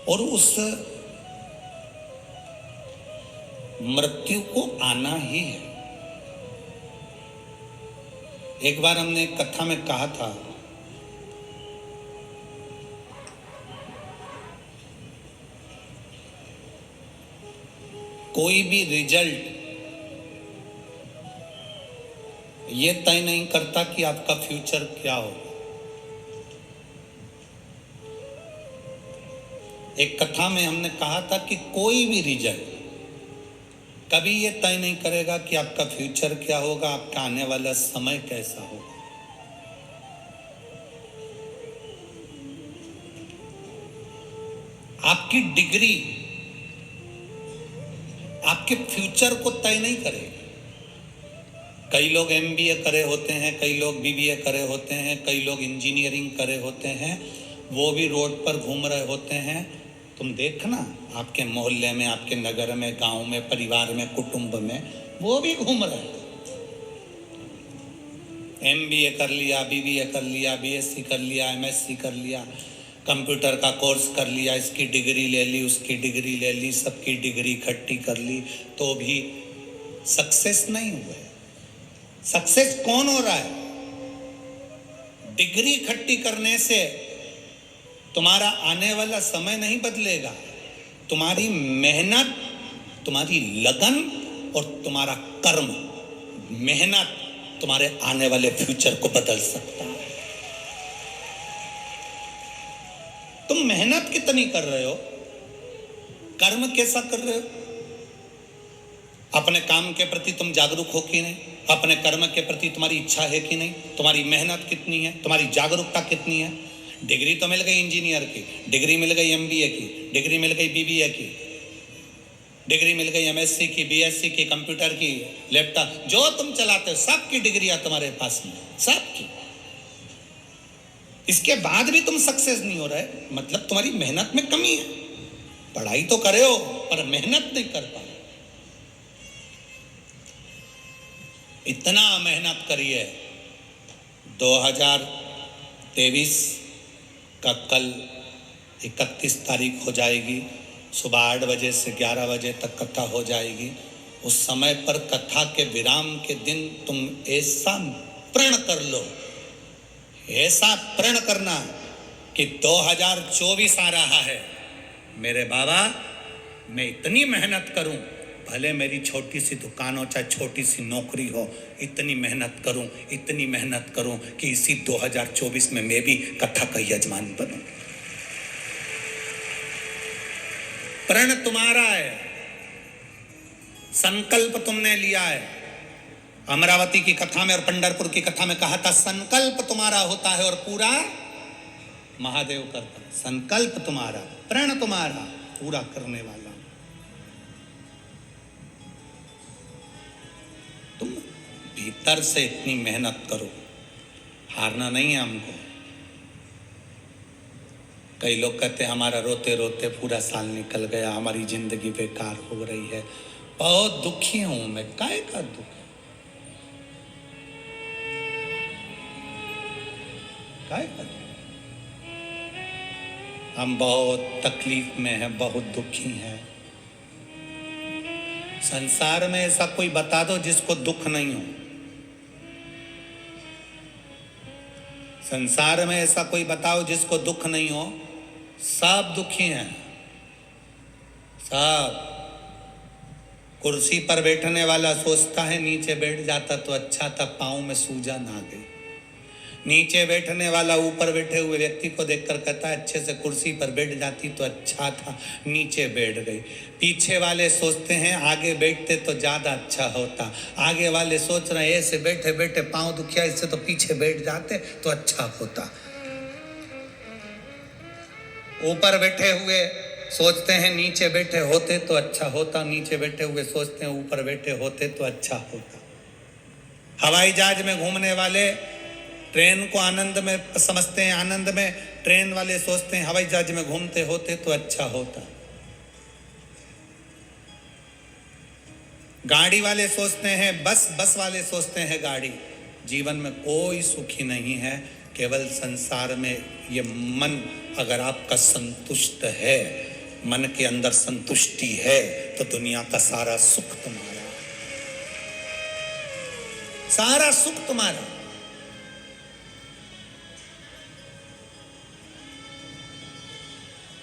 और उस मृत्यु को आना ही है। एक बार हमने एक कथा में कहा था, कोई भी रिजल्ट ये तय नहीं करता कि आपका फ्यूचर क्या होगा। एक कथा में हमने कहा था कि कोई भी रिजल्ट कभी ये तय नहीं करेगा कि आपका फ्यूचर क्या होगा, आपका आने वाला समय कैसा होगा। आपकी डिग्री आपके फ्यूचर को तय नहीं करेगी। कई लोग एमबीए करे होते हैं, कई लोग बीबीए करे होते हैं, कई लोग इंजीनियरिंग करे होते हैं, वो भी रोड पर घूम रहे होते हैं। तुम देखना आपके मोहल्ले में, आपके नगर में, गांव में, परिवार में, कुटुंब में, वो भी घूम रहे हैं। एमबीए कर लिया, बीबीए कर लिया, बीएससी कर लिया, एमएससी कर लिया, कंप्यूटर का कोर्स कर लिया, इसकी डिग्री ले ली, उसकी डिग्री ले ली, सबकी डिग्री इकट्ठी कर ली, तो भी सक्सेस नहीं हुए। सक्सेस कौन हो रहा है? डिग्री इकट्ठी करने से तुम्हारा आने वाला समय नहीं बदलेगा। तुम्हारी मेहनत, तुम्हारी लगन और तुम्हारा कर्म, मेहनत तुम्हारे आने वाले फ्यूचर को बदल सकता है। तुम मेहनत कितनी कर रहे हो, कर्म कैसा कर रहे हो, अपने काम के प्रति तुम जागरूक हो कि नहीं, अपने कर्म के प्रति तुम्हारी इच्छा है कि नहीं, तुम्हारी मेहनत कितनी है, तुम्हारी जागरूकता कितनी है। डिग्री तो मिल गई इंजीनियर की, डिग्री मिल गई एमबीए की, डिग्री मिल गई बीबीए की, डिग्री मिल गई एमएससी की, बीएससी की, कंप्यूटर की, लैपटॉप, जो तुम चलाते हो सबकी डिग्रियां तुम्हारे पास में, सबकी। इसके बाद भी तुम सक्सेस नहीं हो रहे, मतलब तुम्हारी मेहनत में कमी है। पढ़ाई तो करे हो पर मेहनत नहीं कर पा रहे। इतना मेहनत करिए। 2023 का कल 31 तारीख हो जाएगी। सुबह 8 बजे से 11 बजे तक कथा हो जाएगी। उस समय पर कथा के विराम के दिन तुम ऐसा प्रण कर लो, ऐसा प्रण करना कि 2024 आ रहा है, मेरे बाबा मैं इतनी मेहनत करूं, भले मेरी छोटी सी दुकान हो चाहे छोटी सी नौकरी हो, इतनी मेहनत करूं, इतनी मेहनत करूं कि इसी 2024 में मैं भी कथा का यजमान बनूं। प्रण तुम्हारा है, संकल्प तुमने लिया है। अमरावती की कथा में और पंढरपुर की कथा में कहा था, संकल्प तुम्हारा होता है और पूरा महादेव करता है। संकल्प तुम्हारा, प्रण तुम्हारा, पूरा करने वाला तुम। भीतर से इतनी मेहनत करो, हारना नहीं है हमको। कई लोग कहते हैं हमारा रोते रोते पूरा साल निकल गया, हमारी जिंदगी बेकार हो रही है। बहुत दुखी हूं मैं। काहे का दुख? काहे का दुख? हम बहुत तकलीफ में हैं, बहुत दुखी हैं। संसार में ऐसा कोई बता दो जिसको दुख नहीं हो। संसार में ऐसा कोई बताओ जिसको दुख नहीं हो। सब दुखी हैं, सब। कुर्सी पर बैठने वाला सोचता है नीचे बैठ जाता तो अच्छा था, पांव में सूजन आ गई। नीचे बैठने वाला ऊपर बैठे हुए व्यक्ति को देखकर कहता है अच्छे से कुर्सी पर बैठ जाती तो अच्छा था, नीचे बैठ गई। पीछे वाले सोचते हैं आगे बैठते तो ज्यादा अच्छा होता। आगे वाले सोच रहे हैं ऐसे बैठे बैठे पांव दुखिया, इससे तो पीछे बैठ जाते तो अच्छा होता। ऊपर बैठे हुए सोचते हैं नीचे बैठे होते तो अच्छा होता, नीचे बैठे हुए सोचते हैं ऊपर बैठे होते तो अच्छा होता। हवाई जहाज में घूमने वाले ट्रेन को आनंद में समझते हैं, आनंद में ट्रेन वाले सोचते हैं हवाई जहाज में घूमते होते तो अच्छा होता। गाड़ी वाले सोचते हैं बस, बस वाले सोचते हैं गाड़ी। जीवन में कोई सुखी नहीं है, केवल संसार में ये मन अगर आपका संतुष्ट है मन के अंदर संतुष्टि है तो दुनिया का सारा सुख तुम्हारा, सारा सुख तुम्हारा।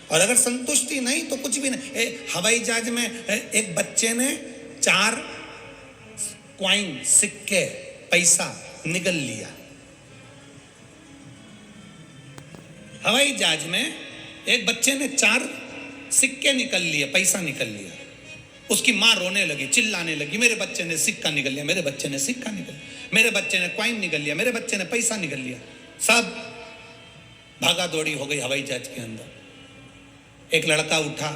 और अगर संतुष्टि नहीं तो कुछ भी नहीं। हवाई जहाज में एक बच्चे ने 4 कॉइन, सिक्के, पैसा निगल लिया। हवाई जहाज में एक बच्चे ने 4 सिक्के निकल लिए, पैसा निकल लिया। उसकी मां रोने लगी, चिल्लाने लगी, मेरे बच्चे ने सिक्का निकल लिया, मेरे बच्चे ने सिक्का निकल लिया, मेरे बच्चे ने कॉइन निकल लिया, मेरे बच्चे ने पैसा निकल लिया। सब भागा दौड़ी हो गई हवाई जहाज के अंदर। एक लड़का उठा,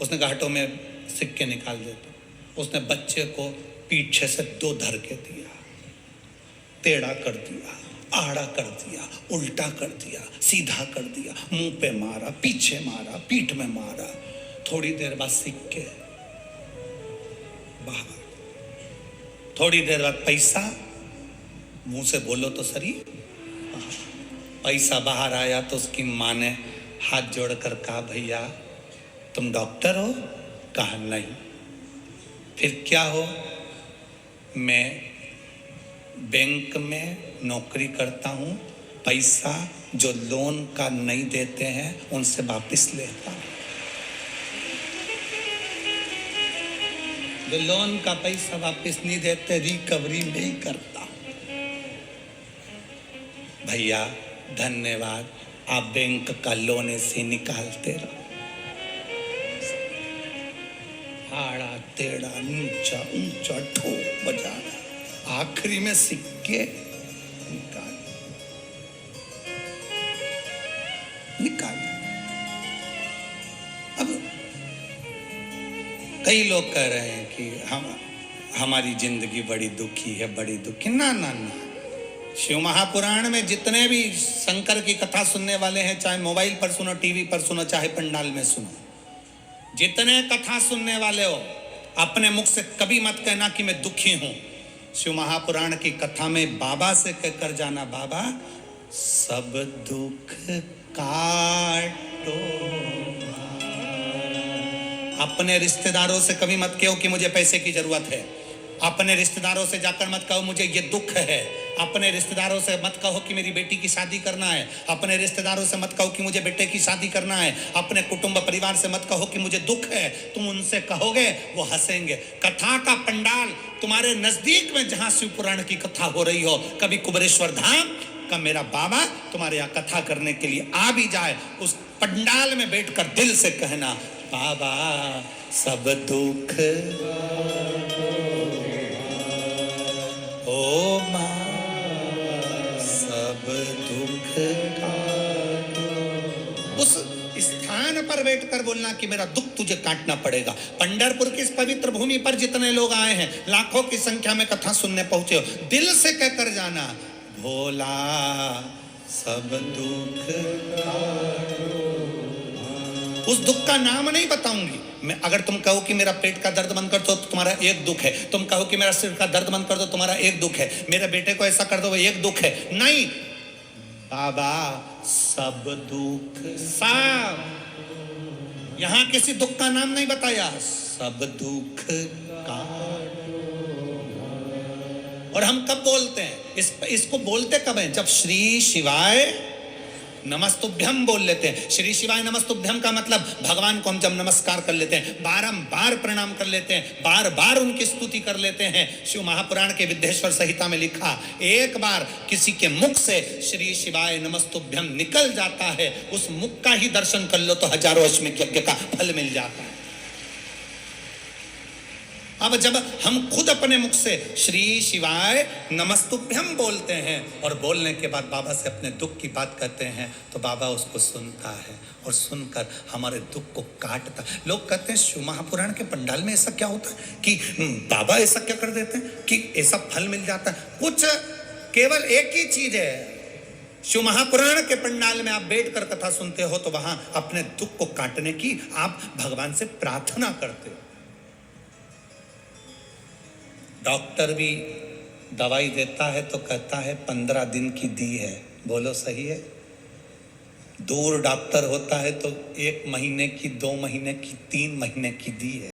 उसने कहा हटो मैं सिक्के निकाल देता। उसने बच्चे को पीछे से 2 धर के दिया, टेढ़ा कर दिया, आड़ा कर दिया, उल्टा कर दिया, सीधा कर दिया, मुंह पे मारा, पीछे मारा, पीठ में मारा। थोड़ी देर बाद सिक्के बाहर, थोड़ी देर बाद पैसा, मुंह से बोलो तो सही, पैसा बाहर आया तो उसकी माँ ने हाथ जोड़कर कहा भैया तुम डॉक्टर हो? कहा नहीं। फिर क्या हो? मैं बैंक में नौकरी करता हूँ, पैसा जो लोन का नहीं देते हैं उनसे वापस लेता हूँ। जो लोन का पैसा वापस नहीं देते रिकवरी नहीं करता हूँ। भैया धन्यवाद, आप बैंक का लोन ऐसे निकालते रहो। आड़ा टेढ़ा, नीचा ऊंचा, ठोक बजा रहा, आखिरी में सिक्के निकाल। अब कई लोग कह रहे हैं कि हमारी जिंदगी बड़ी दुखी है, बड़ी दुखी। ना ना ना, शिव महापुराण में जितने भी शंकर की कथा सुनने वाले हैं, चाहे मोबाइल पर सुनो, टीवी पर सुनो, चाहे पंडाल में सुनो, जितने कथा सुनने वाले हो, अपने मुख से कभी मत कहना कि मैं दुखी हूं। शिव महापुराण की कथा में बाबा से कहकर जाना, बाबा सब दुख काटो। अपने रिश्तेदारों से कभी मत कहो कि मुझे पैसे की जरूरत है। अपने रिश्तेदारों से जाकर मत कहो मुझे ये दुख है। अपने रिश्तेदारों से मत कहो कि मेरी बेटी की शादी करना है। अपने रिश्तेदारों से मत कहो कि मुझे बेटे की शादी करना है। अपने कुटुंब परिवार से मत कहो कि मुझे दुख है। तुम उनसे कहोगे वो हंसेंगे। कथा का पंडाल तुम्हारे नजदीक में जहां शिव पुराण की कथा हो रही हो, कभी कुबेरेश्वर धाम का मेरा बाबा तुम्हारे यहाँ कथा करने के लिए आ भी जाए, उस पंडाल में बैठकर दिल से कहना, बाबा सब दुख ओ माँ सब दुख उस स्थान पर बैठकर बोलना कि मेरा दुख तुझे काटना पड़ेगा। पंढरपुर की इस पवित्र भूमि पर जितने लोग आए हैं, लाखों की संख्या में कथा सुनने पहुंचे हो, दिल से कहकर जाना, भोला सब दुख काटो। उस दुख का नाम नहीं बताऊंगी मैं। अगर तुम कहो कि मेरा पेट का दर्द बंद कर दो तो तुम्हारा एक दुख है। तुम कहो कि मेरा सिर का दर्द बंद कर दो तुम्हारा एक दुख है। मेरे बेटे को ऐसा कर दो वो एक दुख है। नहीं, बाबा सब दुख, सब यहां किसी दुख का नाम नहीं बताया, सब दुख का। और हम कब बोलते हैं इसको बोलते कब हैं? जब श्री शिवाय नमस्तुभ्यम बोल लेते हैं। श्री शिवाय नमस्तुभ्यम का मतलब भगवान को हम जब नमस्कार कर लेते हैं, बारंबार प्रणाम कर लेते हैं, बार बार उनकी स्तुति कर लेते हैं। शिव महापुराण के विद्येश्वर संहिता में लिखा, एक बार किसी के मुख से श्री शिवाय नमस्तुभ्यम निकल जाता है, उस मुख का ही दर्शन कर लो तो हजारों अश्वमेध यज्ञ का फल मिल जाता है। अब जब हम खुद अपने मुख से श्री शिवाय नमस्तुभ्यम बोलते हैं और बोलने के बाद बाबा से अपने दुख की बात करते हैं तो बाबा उसको सुनता है और सुनकर हमारे दुख को काटता। लोग कहते हैं शिव महापुराण के पंडाल में ऐसा क्या होता है कि बाबा ऐसा क्या कर देते हैं कि ऐसा फल मिल जाता है। कुछ केवल एक ही चीज है, शिव महापुराण के पंडाल में आप बैठकर कथा सुनते हो तो वहां अपने दुख को काटने की आप भगवान से प्रार्थना करते हो। डॉक्टर भी दवाई देता है तो कहता है 15 दिन की दी है, बोलो सही है? दूर डॉक्टर होता है तो 1 महीने की, 2 महीने की, 3 महीने की दी है।